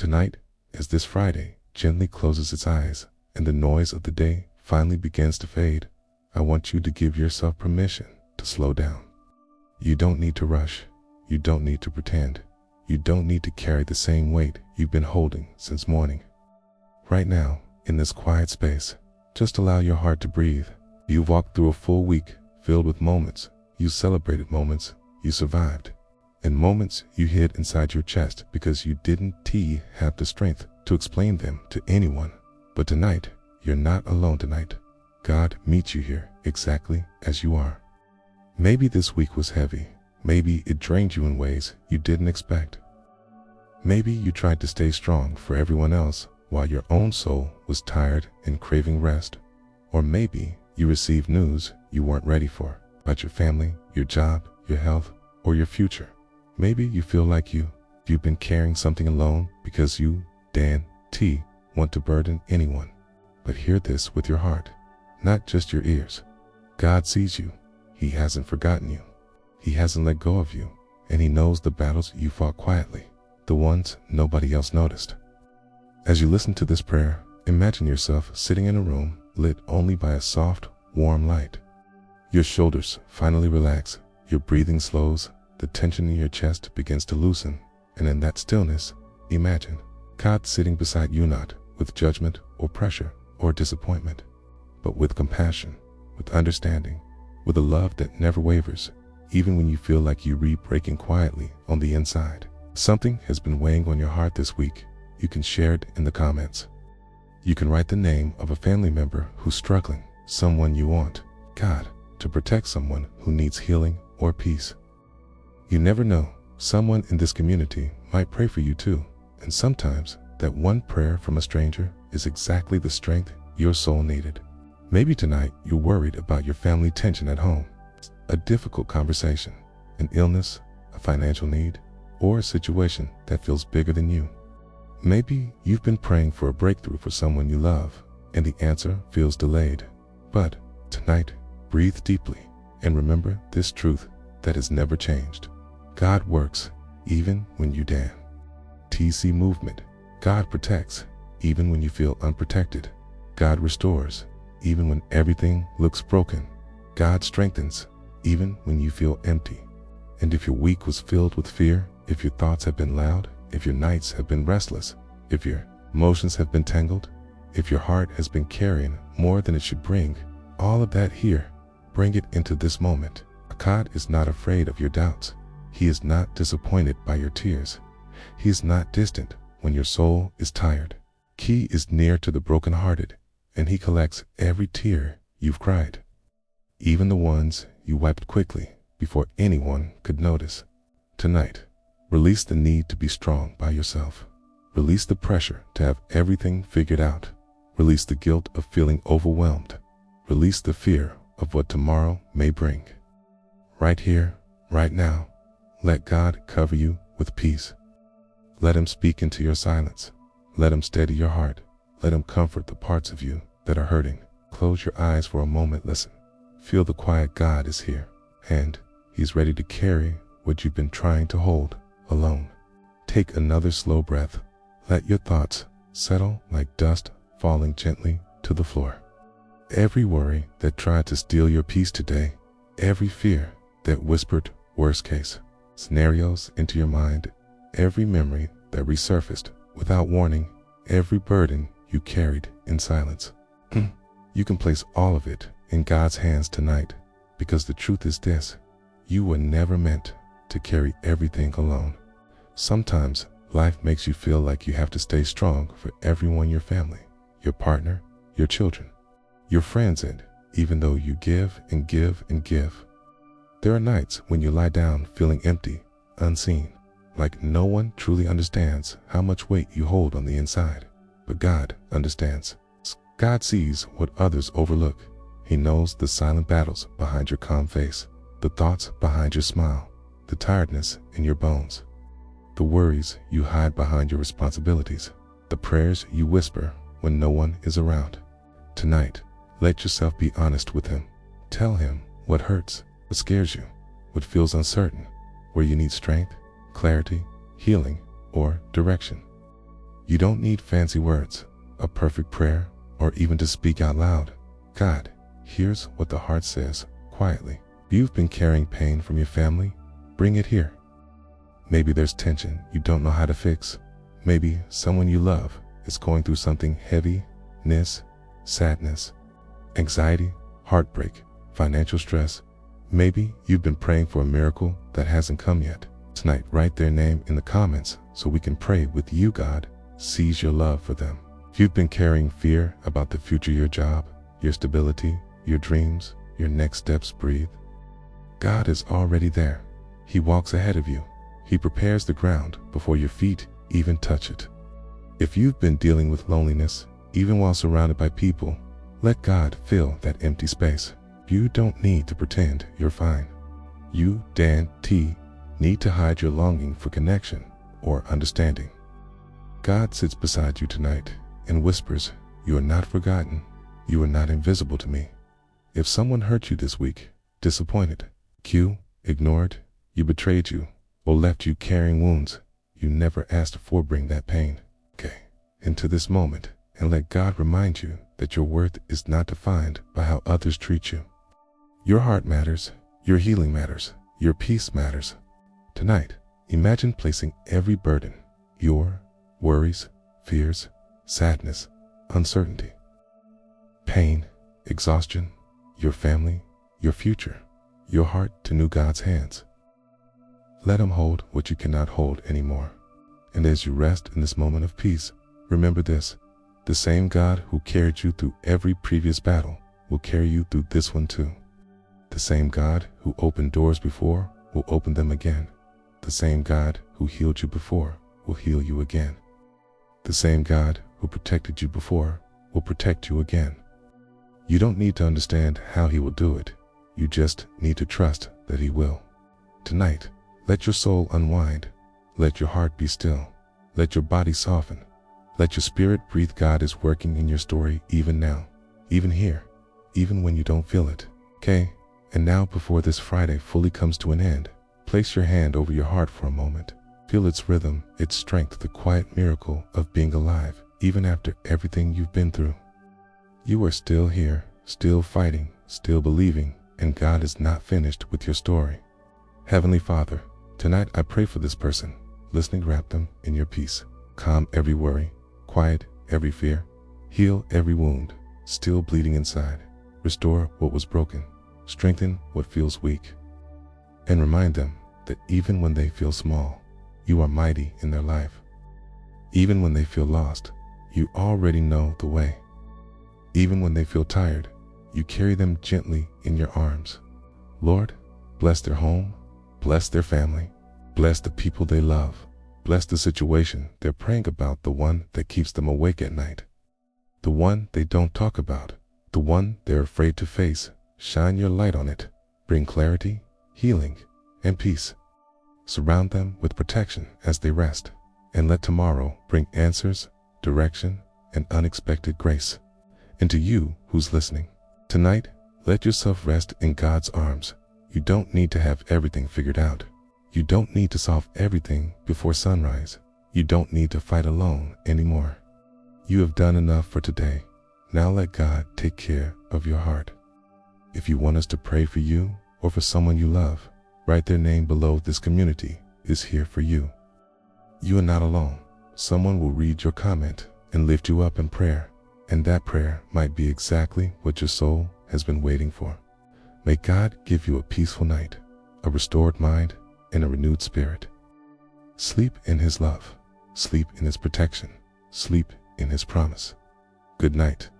Tonight, as this Friday gently closes its eyes and the noise of the day finally begins to fade, I want you to give yourself permission to slow down. You don't need to rush. You don't need to pretend. You don't need to carry the same weight you've been holding since morning. Right now, in this quiet space, just allow your heart to breathe. You've walked through a full week filled with moments. You celebrated moments you survived, and moments you hid inside your chest because you didn't have the strength to explain them to anyone. But tonight, you're not alone tonight. God meets you here exactly as you are. Maybe this week was heavy. Maybe it drained you in ways you didn't expect. Maybe you tried to stay strong for everyone else while your own soul was tired and craving rest. Or maybe you received news you weren't ready for about your family, your job, your health, or your future. Maybe you feel like you've been carrying something alone because you want to burden anyone. But hear this with your heart, not just your ears. God sees you. He hasn't forgotten you. He hasn't let go of you, and he knows the battles you fought quietly, the ones nobody else noticed. As you listen to this prayer, imagine yourself sitting in a room lit only by a soft, warm light. Your shoulders finally relax, your breathing slows, the tension in your chest begins to loosen, and in that stillness, imagine God sitting beside you, not with judgment or pressure or disappointment, but with compassion, with understanding, with a love that never wavers, even when you feel like you're breaking quietly on the inside. Something has been weighing on your heart this week. You can share it in the comments. You can write the name of a family member who's struggling, someone you want God to protect, someone who needs healing or peace. You never know, someone in this community might pray for you too, and sometimes that one prayer from a stranger is exactly the strength your soul needed. Maybe tonight you're worried about your family tension at home, a difficult conversation, an illness, a financial need, or a situation that feels bigger than you. Maybe you've been praying for a breakthrough for someone you love, and the answer feels delayed. But tonight, breathe deeply and remember this truth that has never changed. God works even when you dance. TC movement. God protects even when you feel unprotected. God restores even when everything looks broken. God strengthens even when you feel empty. And if your week was filled with fear, if your thoughts have been loud, if your nights have been restless, if your emotions have been tangled, if your heart has been carrying more than it should bring, all of that here, bring it into this moment. God is not afraid of your doubts. He is not disappointed by your tears. He is not distant when your soul is tired. He is near to the brokenhearted, and he collects every tear you've cried, even the ones you wiped quickly before anyone could notice. Tonight, release the need to be strong by yourself. Release the pressure to have everything figured out. Release the guilt of feeling overwhelmed. Release the fear of what tomorrow may bring. Right here, right now, let God cover you with peace. Let him speak into your silence. Let him steady your heart. Let him comfort the parts of you that are hurting. Close your eyes for a moment, listen. Feel the quiet. God is here, and he's ready to carry what you've been trying to hold alone. Take another slow breath. Let your thoughts settle like dust falling gently to the floor. Every worry that tried to steal your peace today, every fear that whispered worst case scenarios into your mind, every memory that resurfaced without warning, every burden you carried in silence. You can place all of it in God's hands tonight, because the truth is this: you were never meant to carry everything alone. Sometimes life makes you feel like you have to stay strong for everyone, your family, your partner, your children, your friends, and even though you give and give and give, there are nights when you lie down feeling empty, unseen, like no one truly understands how much weight you hold on the inside. But God understands. God sees what others overlook. He knows the silent battles behind your calm face, the thoughts behind your smile, the tiredness in your bones, the worries you hide behind your responsibilities, the prayers you whisper when no one is around. Tonight, let yourself be honest with him. Tell him what hurts, what scares you, what feels uncertain, where you need strength, clarity, healing, or direction. You don't need fancy words, a perfect prayer, or even to speak out loud. God hears what the heart says quietly. You've been carrying pain from your family. Bring it here. Maybe there's tension you don't know how to fix. Maybe someone you love is going through something heaviness, sadness, anxiety, heartbreak, financial stress. Maybe you've been praying for a miracle that hasn't come yet. Tonight, write their name in the comments so we can pray with you. God sees your love for them. If you've been carrying fear about the future, your job, your stability, your dreams, your next steps, breathe. God is already there. He walks ahead of you. He prepares the ground before your feet even touch it. If you've been dealing with loneliness, even while surrounded by people, let God fill that empty space. You don't need to pretend you're fine. You, Dan T, need to hide your longing for connection or understanding. God sits beside you tonight and whispers, "You are not forgotten. You are not invisible to me." If someone hurt you this week, disappointed, ignored, you betrayed you, or left you carrying wounds you never asked for, bring that pain into this moment and let God remind you that your worth is not defined by how others treat you. Your heart matters, your healing matters, your peace matters. Tonight, imagine placing every burden, your worries, fears, sadness, uncertainty, pain, exhaustion, your family, your future, your heart to new God's hands. Let Him hold what you cannot hold anymore. And as you rest in this moment of peace, remember this: the same God who carried you through every previous battle will carry you through this one too. The same God who opened doors before will open them again. The same God who healed you before will heal you again. The same God who protected you before will protect you again. You don't need to understand how He will do it. You just need to trust that He will. Tonight, let your soul unwind. Let your heart be still. Let your body soften. Let your spirit breathe. God is working in your story even now, even here, even when you don't feel it. Okay? And now, before this Friday fully comes to an end, place your hand over your heart for a moment. Feel its rhythm, its strength, the quiet miracle of being alive, even after everything you've been through. You are still here, still fighting, still believing, and God is not finished with your story. Heavenly Father, tonight I pray for this person listening. Wrap them in your peace. Calm every worry, quiet every fear, heal every wound still bleeding inside. Restore what was broken, strengthen what feels weak, and remind them that even when they feel small, you are mighty in their life. Even when they feel lost, you already know the way. Even when they feel tired, you carry them gently in your arms. Lord, bless their home, bless their family, bless the people they love, bless the situation they're praying about, the one that keeps them awake at night, the one they don't talk about, the one they're afraid to face. Shine your light on it. Bring clarity, healing, and peace. Surround them with protection as they rest, and let tomorrow bring answers, direction, and unexpected grace. And to you who's listening, tonight, let yourself rest in God's arms. You don't need to have everything figured out. You don't need to solve everything before sunrise. You don't need to fight alone anymore. You have done enough for today. Now let God take care of your heart. If you want us to pray for you or for someone you love, write their name below. This community is here for you. You are not alone. Someone will read your comment and lift you up in prayer, and that prayer might be exactly what your soul has been waiting for. May God give you a peaceful night, a restored mind, and a renewed spirit. Sleep in His love. Sleep in His protection. Sleep in His promise. Good night.